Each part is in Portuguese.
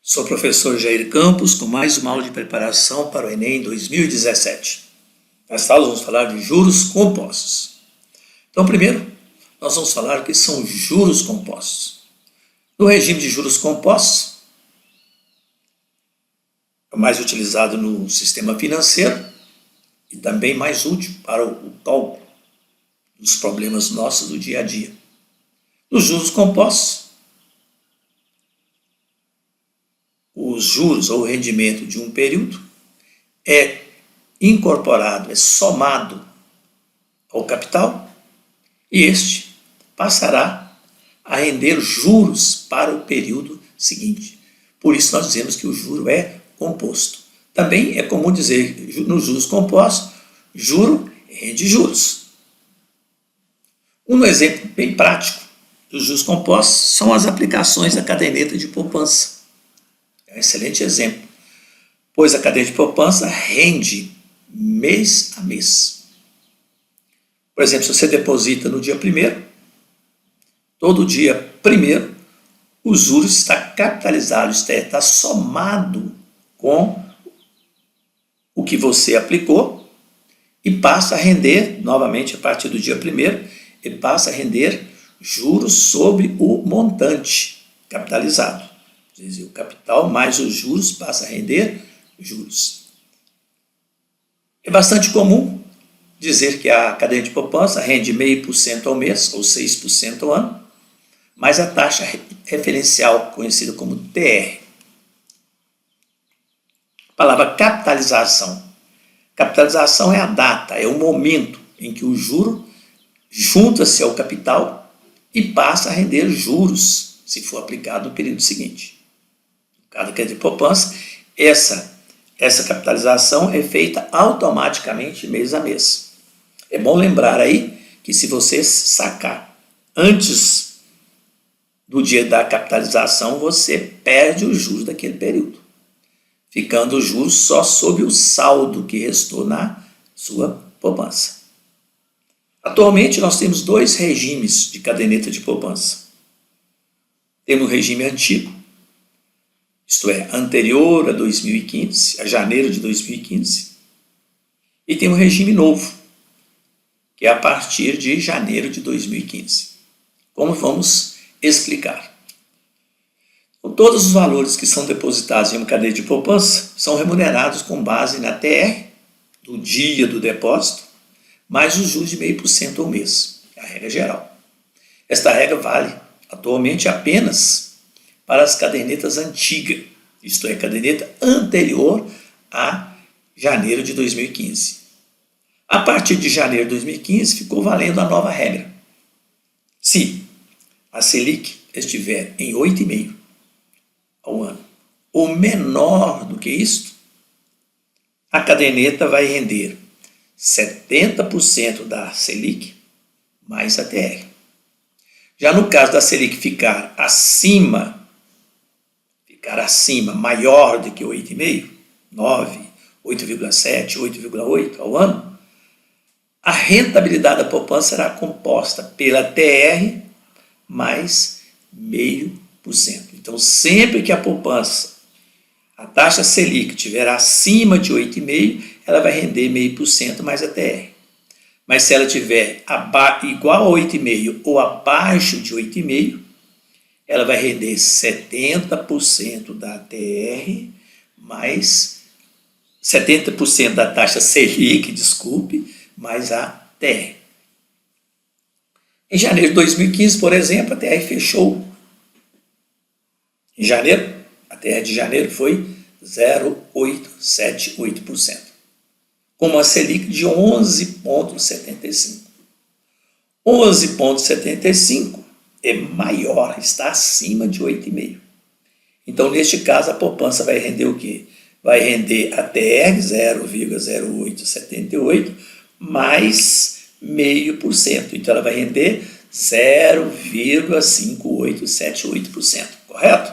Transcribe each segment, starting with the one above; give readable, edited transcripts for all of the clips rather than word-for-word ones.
Sou o professor Jair Campos com mais uma aula de preparação para o Enem 2017. Nesta aula vamos falar de juros compostos. Então, primeiro, nós vamos falar o que são juros compostos. No regime de juros compostos, é o mais utilizado no sistema financeiro e também mais útil para o cálculo dos problemas nossos do dia a dia. Nos juros compostos, os juros ou rendimento de um período é incorporado, é somado ao capital e este passará a render juros para o período seguinte. Por isso nós dizemos que o juro é composto. Também é comum dizer nos juros compostos, juro rende juros. Um exemplo bem prático dos juros compostos são as aplicações da caderneta de poupança. É um excelente exemplo, pois a caderneta de poupança rende mês a mês. Por exemplo, se você deposita no dia 1º, todo dia 1º, o juros está capitalizado, está somado com o que você aplicou e passa a render, novamente a partir do dia 1º, e passa a render juros sobre o montante capitalizado. O capital mais os juros passa a render juros. É bastante comum dizer que a caderneta de poupança rende 0,5% ao mês ou 6% ao ano, mas a taxa referencial, conhecida como TR. A palavra capitalização. Capitalização é a data, é o momento em que o juro junta-se ao capital e passa a render juros, se for aplicado no período seguinte. Cada caderneta de poupança, essa capitalização é feita automaticamente mês a mês. É bom lembrar aí que se você sacar antes do dia da capitalização, você perde os juros daquele período, ficando os juros só sobre o saldo que restou na sua poupança. Atualmente nós temos dois regimes de caderneta de poupança. Temos o regime antigo, isto é, anterior a 2015, a janeiro de 2015, e tem um regime novo, que é a partir de janeiro de 2015. Como vamos explicar? Então, todos os valores que são depositados em uma caderneta de poupança são remunerados com base na TR do dia do depósito, mais os juros de 0,5% ao mês, é a regra geral. Esta regra vale atualmente apenas para as cadernetas antigas, isto é, caderneta anterior a janeiro de 2015. A partir de janeiro de 2015 ficou valendo a nova regra. Se a Selic estiver em 8,5% ao ano ou menor do que isto, a caderneta vai render 70% da Selic mais a TR. Já no caso da Selic ficar acima, maior do que 8,5%, 9%, 8,7%, 8,8% ao ano, a rentabilidade da poupança será composta pela TR mais 0,5%. Então, sempre que a poupança, a taxa Selic estiver acima de 8,5%, ela vai render 0,5% mais a TR. Mas se ela estiver igual a 8,5% ou abaixo de 8,5%, ela vai render 70% da TR mais 70% da taxa Selic, mais a TR. Em janeiro de 2015, por exemplo, a TR fechou. Em janeiro, a TR de janeiro foi 0,878%, com uma Selic de 11,75%. 11,75% é maior, está acima de 8,5%. Então, neste caso, a poupança vai render o quê? Vai render a TR 0,0878 mais 0,5%. Então, ela vai render 0,5878%, correto?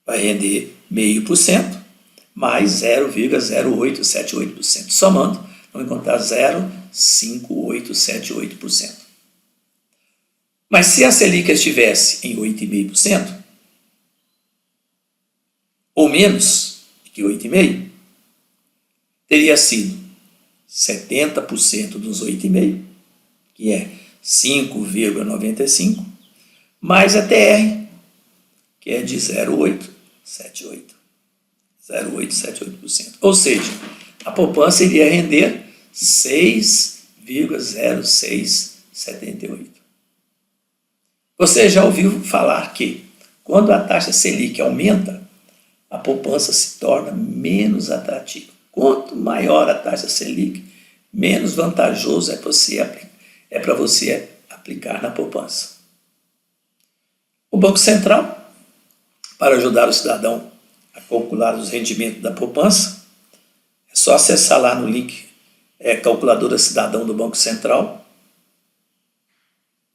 Vai render 0,5% mais 0,0878%. Somando, vamos encontrar 0,5878%. Mas se a Selic estivesse em 8,5%, ou menos que 8,5%, teria sido 70% dos 8,5%, que é 5,95%, mais a TR, que é de 0,878%. 0,878%. Ou seja, a poupança iria render 6,0678%. Você já ouviu falar que, quando a taxa Selic aumenta, a poupança se torna menos atrativa. Quanto maior a taxa Selic, menos vantajoso é para você aplicar na poupança. O Banco Central, para ajudar o cidadão a calcular os rendimentos da poupança, é só acessar lá no link Calculadora Cidadão do Banco Central.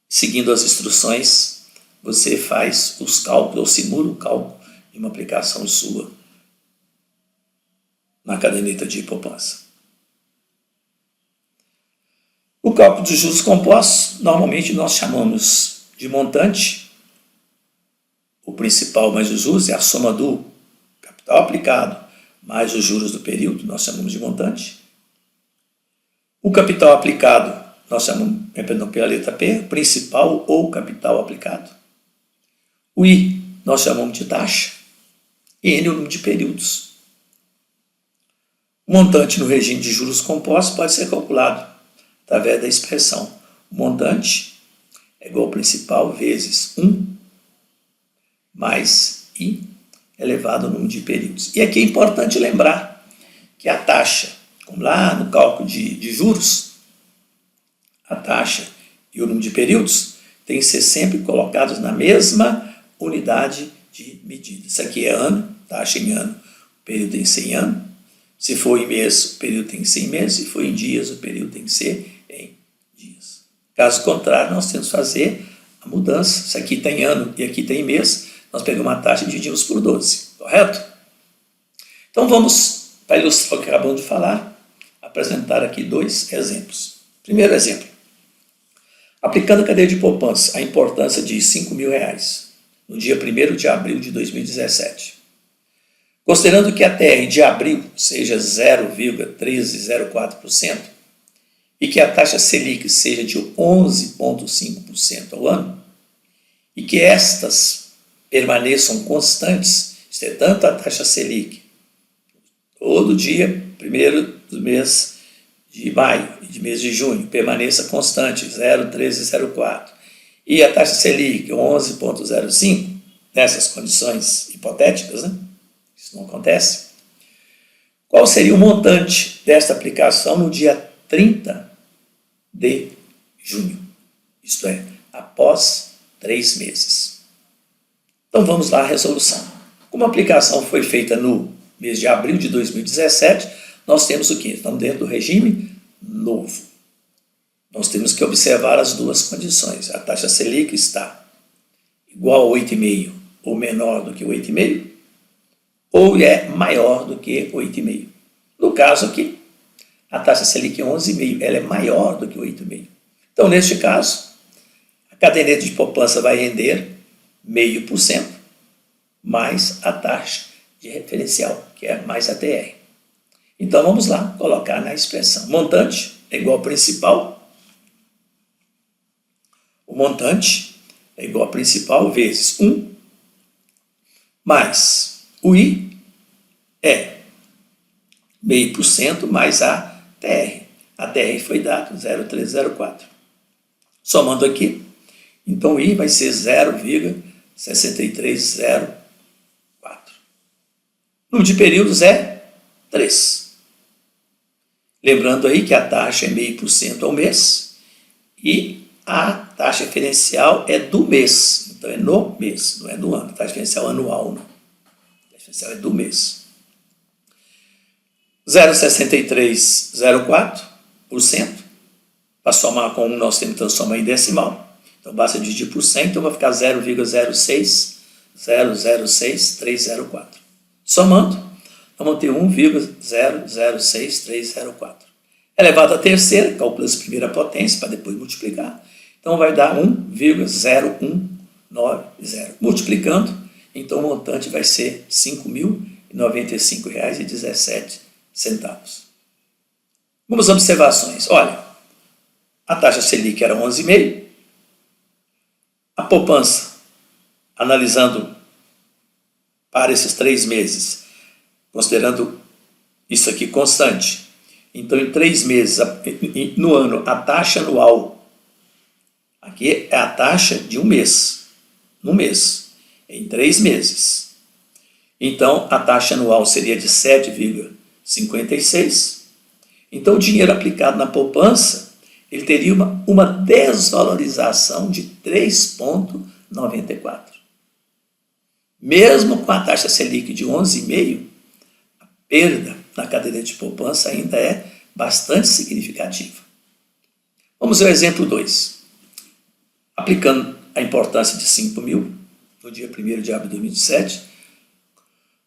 Seguindo as instruções, você faz os cálculos ou simula o cálculo de uma aplicação sua na caderneta de poupança. O cálculo dos juros compostos, normalmente nós chamamos de montante. O principal mais os juros é a soma do capital aplicado mais os juros do período, nós chamamos de montante. O capital aplicado, nós chamamos, pela letra P, principal ou capital aplicado. O I, nós chamamos de taxa. E N, o número de períodos. O montante no regime de juros compostos pode ser calculado através da expressão montante é igual ao principal vezes 1 mais I elevado ao número de períodos. E aqui é importante lembrar que a taxa, como lá no cálculo de juros, a taxa e o número de períodos têm que ser sempre colocados na mesma unidade de medida. Isso aqui é ano, taxa em ano, o período tem que ser em ano. Se for em mês, o período tem que ser em mês. Se for em dias, o período tem que ser em dias. Caso contrário, nós temos que fazer a mudança. Se aqui tem ano e aqui tem mês, nós pegamos uma taxa e dividimos por 12, correto? Então vamos, para ilustrar o que acabamos de falar, apresentar aqui dois exemplos. Primeiro exemplo. Aplicando a cadeia de poupança, a importância de R$5.000 no dia 1º de abril de 2017. Considerando que a TR de abril seja 0,1304% e que a taxa Selic seja de 11,5% ao ano e que estas permaneçam constantes, isto é, tanto a taxa Selic todo dia, 1º do mês de maio e de mês de junho, permaneça constante, 0,1304, e a taxa Selic 11,05, nessas condições hipotéticas, né? Isso não acontece. Qual seria o montante desta aplicação no dia 30 de junho? Isto é, após 3 meses. Então vamos lá à resolução. Como a aplicação foi feita no mês de abril de 2017, nós temos o quê? Estamos dentro do regime novo. Nós temos que observar as duas condições. A taxa Selic está igual a 8,5 ou menor do que 8,5, ou é maior do que 8,5. No caso aqui, a taxa Selic é 11,5, ela é maior do que 8,5. Então, neste caso, a caderneta de poupança vai render 0,5% mais a taxa de referencial, que é mais a TR. Então, vamos lá colocar na expressão. Montante é igual ao principal. O montante é igual ao principal vezes 1 mais o I é 0,5% mais a TR. A TR foi dado 0,1304. Somando aqui, então o I vai ser 0,6304. O número de períodos é 3. Lembrando aí que a taxa é 0,5% ao mês e a taxa referencial é do mês. Então é no mês, não é no ano. A taxa referencial anual, não. É do mês. 0,6304%. Para somar com 1, nós temos que transformar em decimal. Então, basta dividir por 100, então vai ficar 0,06006,304. Somando, vamos ter 1,006304. Elevado à terceira, calcula-se a primeira potência para depois multiplicar. Então vai dar 1,0190. Multiplicando, então o montante vai ser R$ 5.095,17. Algumas observações. Olha, a taxa Selic era 11,5%. A poupança, analisando para esses 3 meses, considerando isso aqui constante. Então, em 3 meses, no ano, a taxa anual, aqui é a taxa de um mês, no mês, em 3 meses. Então, a taxa anual seria de 7,56. Então, o dinheiro aplicado na poupança, ele teria uma desvalorização de 3,94. Mesmo com a taxa Selic de 11,5%, a perda na caderneta de poupança ainda é bastante significativa. Vamos ao exemplo 2. Aplicando a importância de 5.000 no dia 1º de abril de 2007,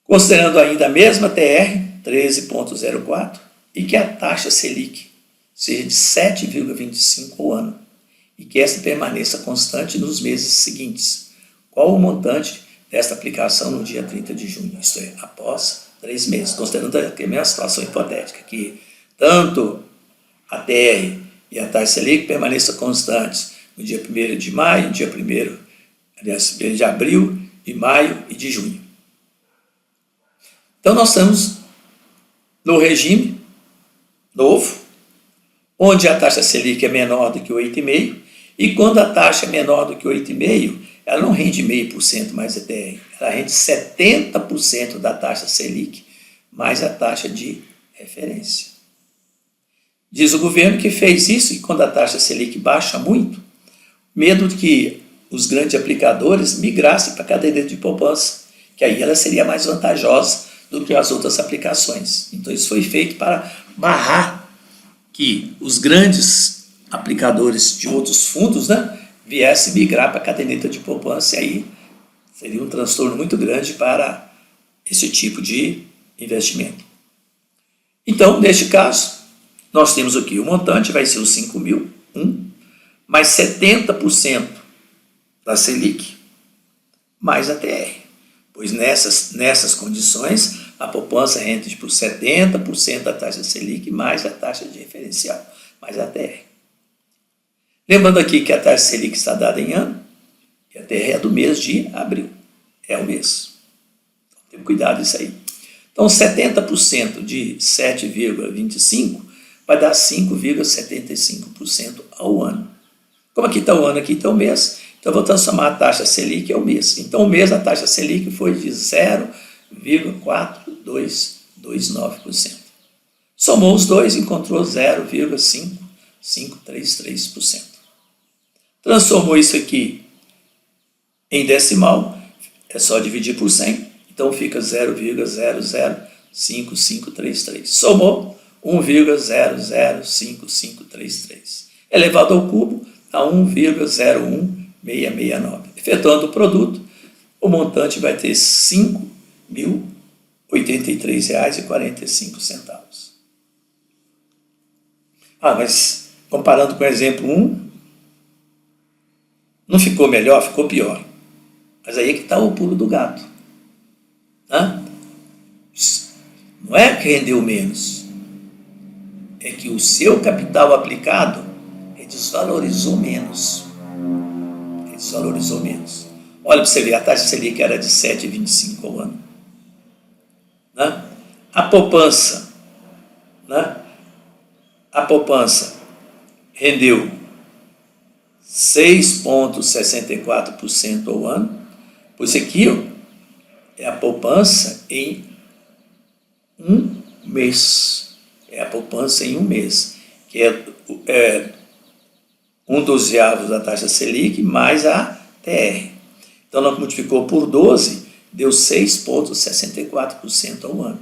considerando ainda a mesma TR, 13,04%, e que a taxa Selic seja de 7,25% ao ano, e que essa permaneça constante nos meses seguintes. Qual o montante desta aplicação no dia 30 de junho? Isto é, após 3 meses, considerando a mesma situação hipotética, que tanto a TR e a taxa Selic permaneçam constantes no dia 1º de maio, no dia 1º de abril, de maio e de junho. Então, nós estamos no regime novo, onde a taxa Selic é menor do que 8,5%, e quando a taxa é menor do que 8,5%, ela não rende 0,5% mais a TR, ela rende 70% da taxa Selic mais a taxa de referência. Diz o governo que fez isso e quando a taxa Selic baixa muito, medo de que os grandes aplicadores migrassem para a caderneta de poupança, que aí ela seria mais vantajosa do que as outras aplicações. Então isso foi feito para barrar que os grandes aplicadores de outros fundos, viessem migrar para a caderneta de poupança, e aí seria um transtorno muito grande para esse tipo de investimento. Então, neste caso, nós temos aqui o montante, vai ser os 5.000, mais 70% da Selic, mais a TR. Pois nessas condições, a poupança rende por 70% da taxa Selic, mais a taxa de referencial, mais a TR. Lembrando aqui que a taxa Selic está dada em ano, e a TR é do mês de abril, é o mês. Então, tem cuidado disso aí. Então, 70% de 7,25 vai dar 5,75% ao ano. Como aqui está o ano, aqui está o mês, então eu vou transformar a taxa Selic ao mês. Então, o mês a taxa Selic foi de 0,4229%. Somou os dois e encontrou 0,5533%. Transformou isso aqui em decimal, é só dividir por 100, então fica 0,005533. Somou 1,005533. Elevado ao cubo a 1,01669. Efetuando o produto, o montante vai ter R$ 5.083,45. Mas comparando com o exemplo 1, não ficou melhor, ficou pior. Mas aí é que está o pulo do gato. Não é que rendeu menos, é que o seu capital aplicado desvalorizou menos. Desvalorizou menos. Olha para você ver, a taxa Selic era de 7,25 ao ano. A poupança, a poupança rendeu 6,64% ao ano. Pois aqui é a poupança em um mês. É a poupança em um mês, que é 1/12 da taxa Selic mais a TR. Então, nós multiplicou por 12, deu 6,64% ao ano.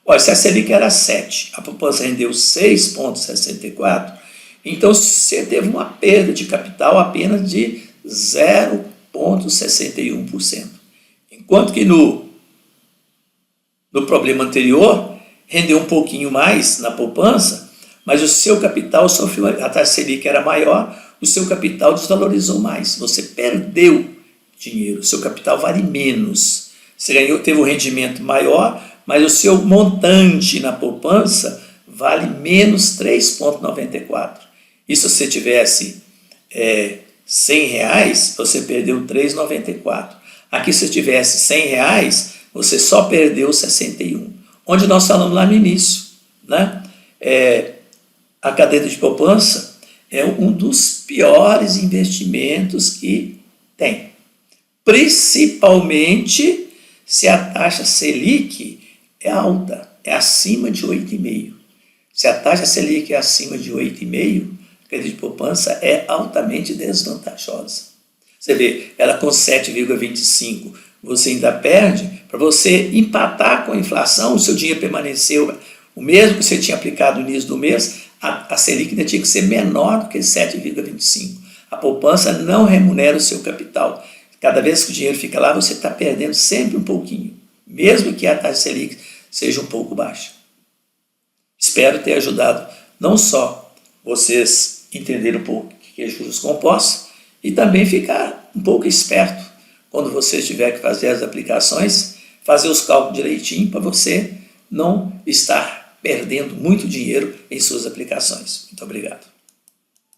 Olha, se a Selic era 7, a poupança rendeu 6,64%, então você teve uma perda de capital apenas de 0,61%. Enquanto que no problema anterior, rendeu um pouquinho mais na poupança, mas o seu capital sofreu, a taxa Selic era maior, o seu capital desvalorizou mais, você perdeu dinheiro, o seu capital vale menos. Você ganhou, teve um rendimento maior, mas o seu montante na poupança vale menos 3,94. E se você tivesse R$100, você perdeu 3,94. Aqui, se você tivesse R$100, você só perdeu 61. Onde nós falamos lá no início, né? A caderneta de poupança é um dos piores investimentos que tem. Principalmente se a taxa Selic é alta, é acima de 8,5. Se a taxa Selic é acima de 8,5, a caderneta de poupança é altamente desvantajosa. Você vê, ela com 7,25, você ainda perde. Para você empatar com a inflação, o seu dinheiro permaneceu o mesmo que você tinha aplicado no início do mês, a Selic ainda tinha que ser menor do que 7,25. A poupança não remunera o seu capital. Cada vez que o dinheiro fica lá, você está perdendo sempre um pouquinho, mesmo que a taxa Selic seja um pouco baixa. Espero ter ajudado não só vocês entenderem um pouco o que é juros compostos, e também ficar um pouco esperto quando você tiver que fazer as aplicações, fazer os cálculos direitinho para você não estar perdendo muito dinheiro em suas aplicações. Muito obrigado.